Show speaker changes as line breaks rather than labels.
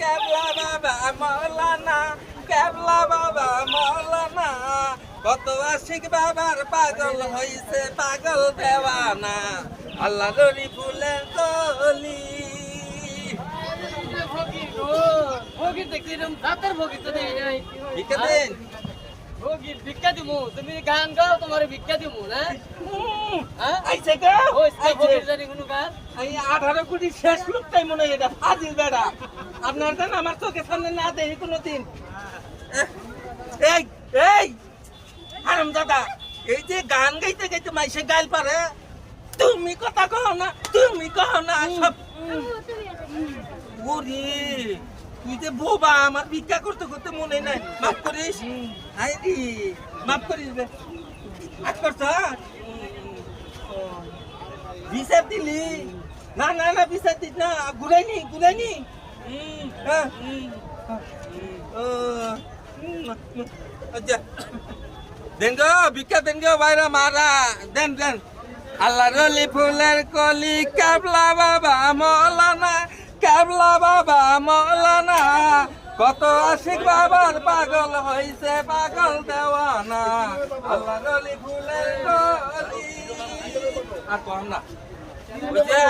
কেবলা বাবা মৌলানা, কেবলা বাবা মৌলানা, কত আশিক বাবার পাগল হইছে পাগল দেওয়ানা, আল্লাহ রলি ফুলের কলি।
ভোগী দেখছি রাতের ভোগী তো দেই নাই।
ভিক্ষা দেন।
ভোগী ভিক্ষা দিমু, তুমি গান গাও তোমার ভিক্ষা দিমু না। হ্যাঁ
আইছে গো,
ওই
আইছে।
ভোগীর জানি কোনো গান।
এই 18 কোটি শেষ লোকটাই মনে হয় এটা ফাজিল বেড়া। আপনার জান আমার চোখের সামনে না দেখি কোনোদিন। এই এই হারামজাদা, এই যে গান গাইতে গাইতে মাইসে গাইল পারে, তুমি কথা কও না, তুমি কও না সব। ওরে তুই যে বোবা, আমার ভিক্ষা করতে করতে মনে নাই। মাফ করিস, হাই রে মাফ করিস রে। আজ করছ বিচার দিলি না? না না বিচার দিস না, ঘুরাইনি ঘুরাইনি। হ্যাঁ আচ্ছা দেন গো, ভিক্ষা দেন গো বাইরা মারা, দেন দেন। আল্লাহ রলি ফুলের কলি, কেবলা বাবা মৌলানা, কেবলা বাবা মৌলানা, কত আশিক বাবার পাগল হইছে পাগল দেওয়ানা, আল্লাহ রলি ফুলের কলি। আর কম না বুঝছে।